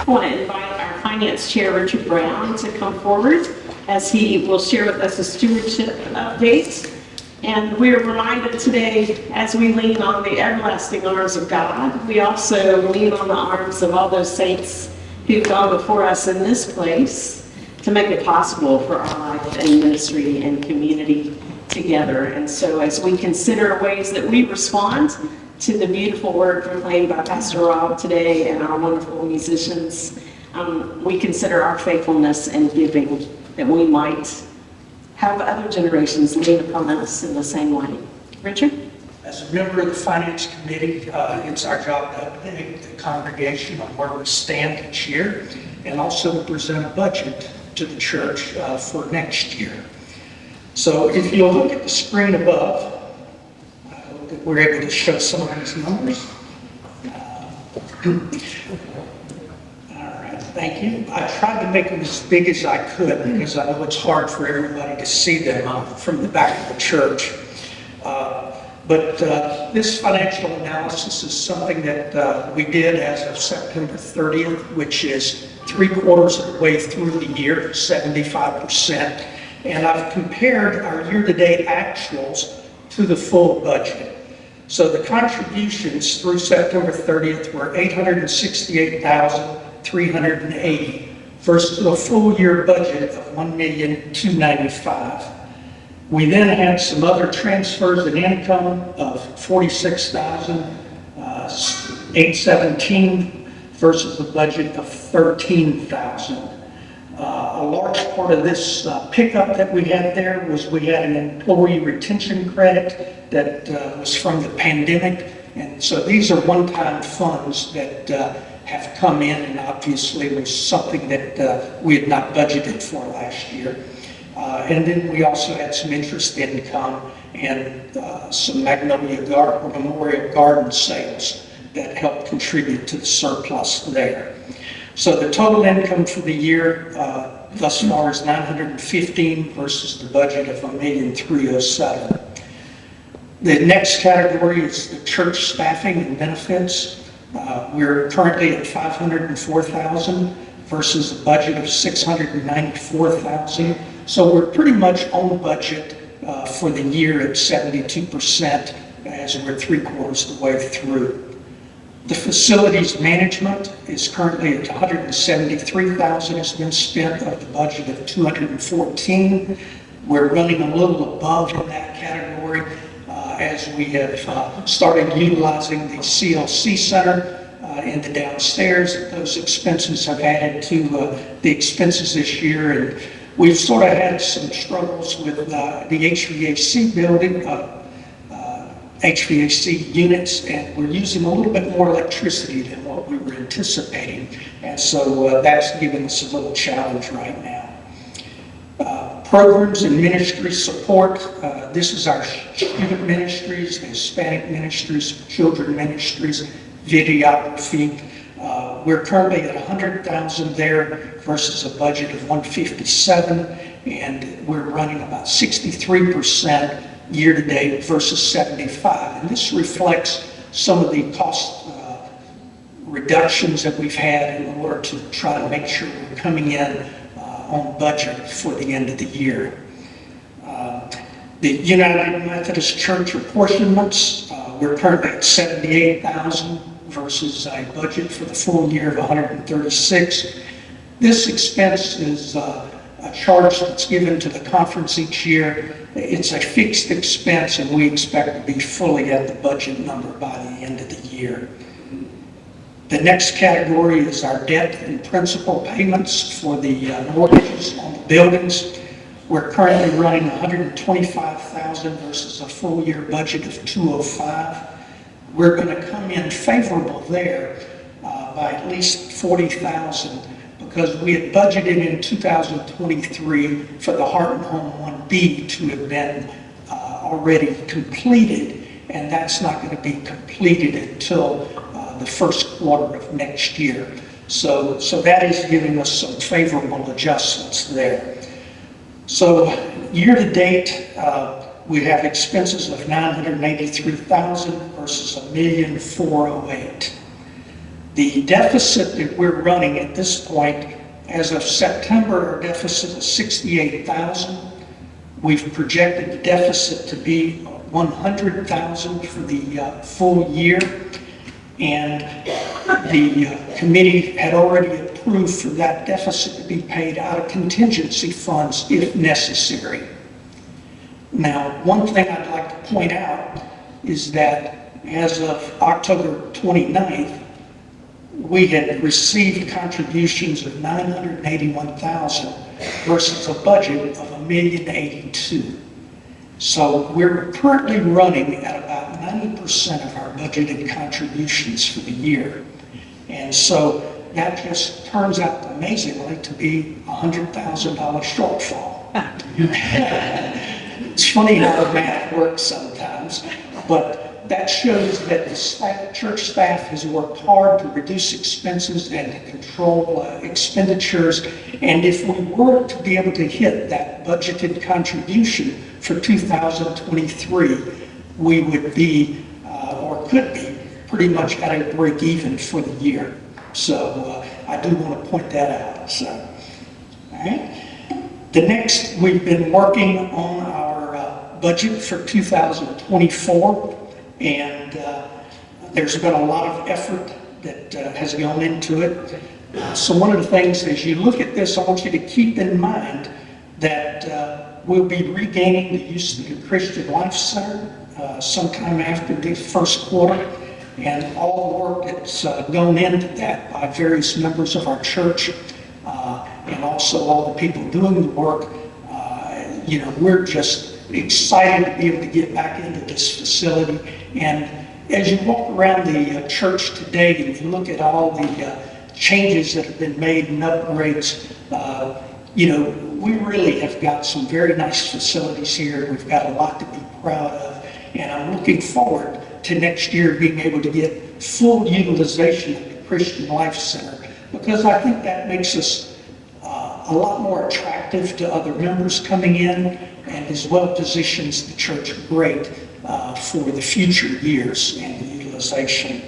I want to invite our Finance Chair, Richard Brown, to come forward as he will share with us a stewardship update. And we are reminded today, as we lean on the everlasting arms of God, we also lean on the arms of all those saints who've gone before us in this place to make it possible for our life and ministry and community together. And so as we consider ways that we respond to the beautiful word proclaimed by Pastor Rob today and our wonderful musicians, we consider our faithfulness and giving, that we might have other generations lean upon us in the same way. Richard? As a member of the Finance Committee, it's our job to update the congregation on where we stand each year and also to present a budget to the church for next year. So if you'll look at the screen above, I hope that we're able to show some of these numbers. Thank you. I tried to make them as big as I could because I know it's hard for everybody to see them from the back of the church. But this financial analysis is something that we did as of September 30th, which is 3/4 of the way through the year, 75%. And I've compared our year-to-date actuals to the full budget. So the contributions through September 30th were $868,380 versus a full year budget of $1,295,000. We then had some other transfers in income of $46,817 versus a budget of $13,000. A large part of this pickup that we had there was we had an employee retention credit that was from the pandemic. And so these are one-time funds that have come in, and obviously was something that we had not budgeted for last year. And then we also had some interest income and some Memorial Garden sales that helped contribute to the surplus there. So the total income for the year thus far is $915 versus the budget of $1,307,000. The next category is the church staffing and benefits. We're currently at $504,000 versus a budget of $694,000. So we're pretty much on budget for the year at 72% as we're 3/4 of the way through. The facilities management is currently at $173,000 has been spent of the budget of $214,000. We're running a little above in that category as we have started utilizing the CLC Center in the downstairs. Those expenses have added to the expenses this year, and we've sort of had some struggles with the HVAC building, HVAC units, and we're using a little bit more electricity than what we were anticipating. And so that's giving us a little challenge right now. Programs and ministry support. This is our student ministries, the Hispanic ministries, children ministries, videography. We're currently at $100,000 there versus a budget of $157,000, and we're running about 63% year-to-date versus 75%. And this reflects some of the cost reductions that we've had in order to try to make sure we're coming in on budget for the end of the year. The United Methodist Church apportionments, we're currently at $78,000 versus a budget for the full year of $136,000. This expense is a charge that's given to the conference each year. It's a fixed expense, and we expect to be fully at the budget number by the end of the year. The next category is our debt and principal payments for the mortgages on the buildings. We're currently running $125,000 versus a full year budget of $205,000. We're going to come in favorable there by at least $40,000 because we had budgeted in 2023 for the Heart and Home 1B to have been already completed, and that's not going to be completed until the first quarter of next year. So that is giving us some favorable adjustments there. So year to date, we have expenses of $983,000 versus $1,408,000. The deficit that we're running at this point, as of September, our deficit is 68,000. We've projected the deficit to be 100,000 for the full year, and the committee had already approved for that deficit to be paid out of contingency funds if necessary. Now, one thing I'd like to point out is that as of October 29th, we had received contributions of 981,000 versus a budget of $1,082,000. So we're currently running at about 90% of our budgeted contributions for the year. And so that just turns out amazingly to be a $100,000 shortfall. It's funny how the math works sometimes, but that shows that the church staff has worked hard to reduce expenses and to control expenditures. And if we were to be able to hit that budgeted contribution for 2023, we would be, or could be, pretty much at a break even for the year. So I do want to point that out. So, all right. The next, we've been working on our budget for 2024. And there's been a lot of effort that has gone into it. So one of the things, as you look at this, I want you to keep in mind that we'll be regaining the use of the Christian Life Center sometime after the first quarter. And all the work that's gone into that by various members of our church and also all the people doing the work, you know, we're just excited to be able to get back into this facility. And as you walk around the church today and you look at all the changes that have been made and upgrades, you know, we really have got some very nice facilities here. We've got a lot to be proud of. And I'm looking forward to next year being able to get full utilization of the Christian Life Center, because I think that makes us a lot more attractive to other members coming in, and as well positions the church great for the future years and the utilization.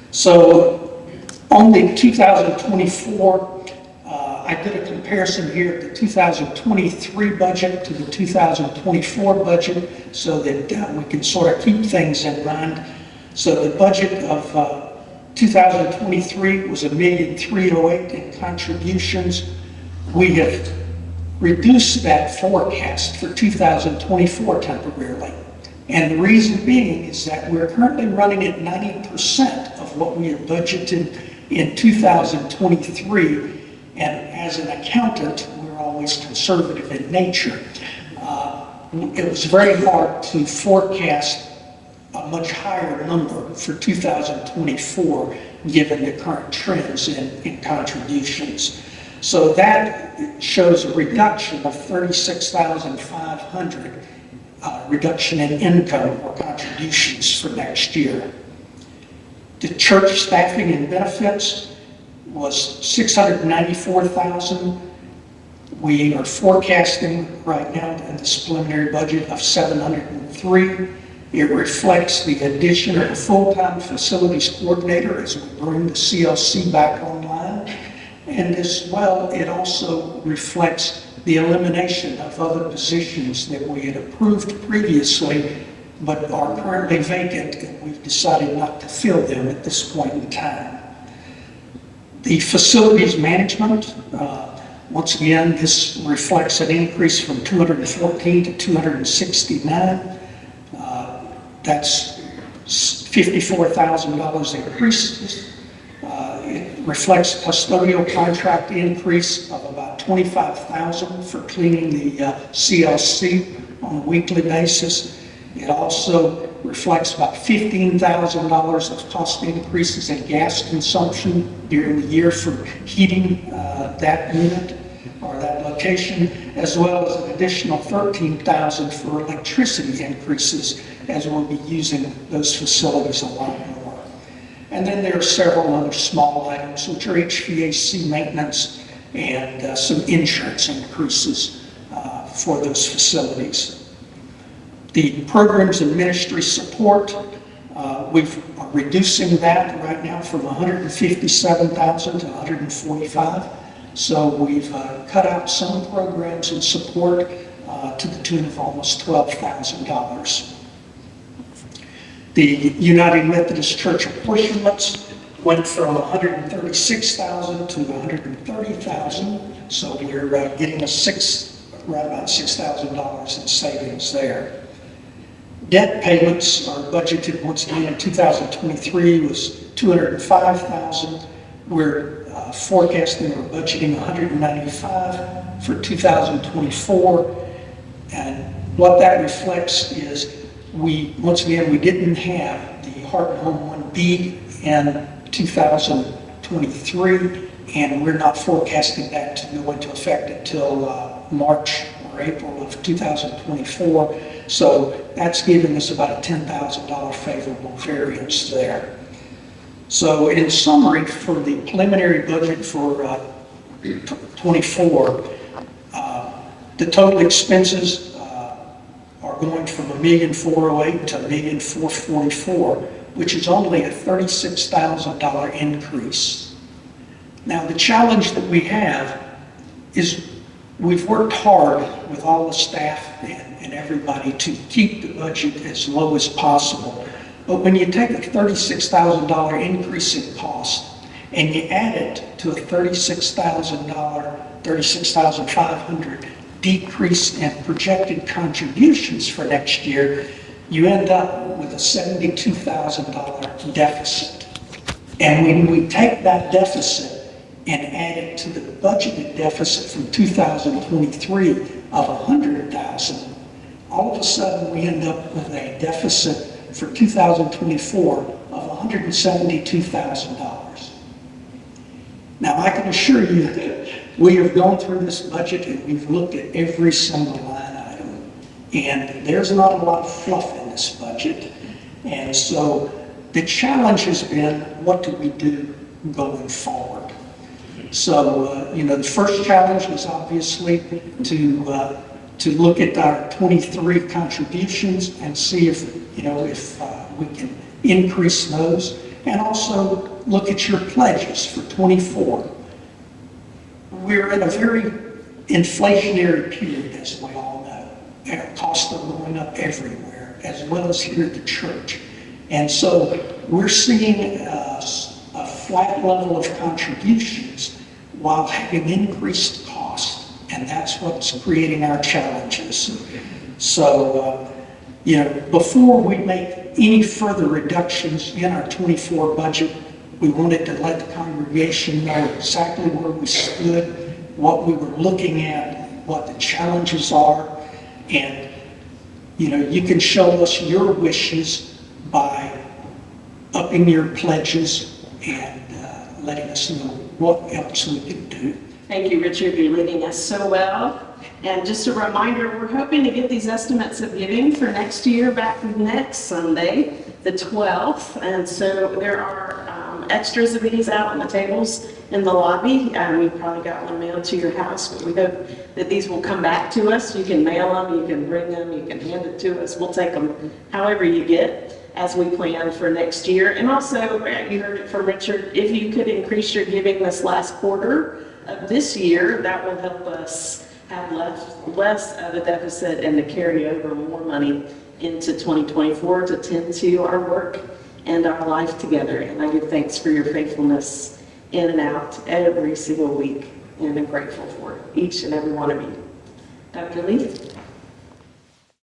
So on the 2024, I did a comparison here of the 2023 budget to the 2024 budget so that we can sort of keep things in mind. So the budget of 2023 was $1,308,000 in contributions. We have reduced that forecast for 2024 temporarily. And the reason being is that we're currently running at 90% of what we had budgeted in 2023. And as an accountant, we're always conservative in nature. It was very hard to forecast a much higher number for 2024 given the current trends in contributions. So that shows a reduction of $36,500 reduction in income or contributions for next year. The church staffing and benefits was $694,000. We are forecasting right now in this preliminary budget of $703,000. It reflects the addition of a full-time facilities coordinator as we bring the CLC back online. And as well, it also reflects the elimination of other positions that we had approved previously, but are currently vacant, and we've decided not to fill them at this point in time. The facilities management, once again, this reflects an increase from 214 to 269. That's $54,000 increase. It reflects custodial contract increase of about $25,000 for cleaning the CLC on a weekly basis. It also reflects about $15,000 of cost increases in gas consumption during the year for heating that unit or that location, as well as an additional $13,000 for electricity increases as we'll be using those facilities a lot more. And then there are several other small items, which are HVAC maintenance and some insurance increases for those facilities. The programs and ministry support We're reducing that right now from 157,000 to 145. So we've cut out some programs and support to the tune of almost $12,000. The United Methodist Church apportionments went from 136,000 to 130,000. So we're getting right about $6,000 in savings there. Debt payments are budgeted once again in 2023 was 205,000. We're forecasting or budgeting 195 for 2024. And what that reflects is once again, we didn't have the Heart and Home 1B in 2023, and we're not forecasting that to go into effect until March or April of 2024. So that's giving us about a $10,000 favorable variance there. So in summary, for the preliminary budget for 24, the total expenses are going from $1,408,000 to $1,444,000, which is only a $36,000 increase. Now the challenge that we have is we've worked hard with all the staff and everybody to keep the budget as low as possible. But when you take a $36,000 increase in cost and you add it to a $36,500 decrease in projected contributions for next year, you end up with a $72,000 deficit. And when we take that deficit and add it to the budgeted deficit from 2023 of $100,000, all of a sudden we end up with a deficit for 2024 of $172,000. Now I can assure you that we have gone through this budget and we've looked at every single line item, and there's not a lot of fluff in this budget. And so the challenge has been, what do we do going forward? So, the first challenge was obviously to look at our 23 contributions and see if we can increase those, and also look at your pledges for 24. We're in a very inflationary period, as we all know. Our costs are going up everywhere, as well as here at the church. And so we're seeing a flat level of contributions while having increased costs, and that's what's creating our challenges. So, before we make any further reductions in our 24 budget, we wanted to let the congregation know exactly where we stood, what we were looking at, what the challenges are, and you can show us your wishes by upping your pledges and letting us know what else we can do. Thank you, Richard. You're leading us so well. And just a reminder, we're hoping to get these estimates of giving for next year back next Sunday, the 12th. And so there are extras of these out on the tables in the lobby. We've probably got one mailed to your house, but we hope that these will come back to us. You can mail them, you can bring them, you can hand it to us. We'll take them however you get as we plan for next year. And also, you heard it from Richard, if you could increase your giving this last quarter of this year, that will help us have less of a deficit and to carry over more money into 2024 to tend to our work and our life together. And I give thanks for your faithfulness in and out every single week, and I'm grateful for each and every one of you. Dr. Lee?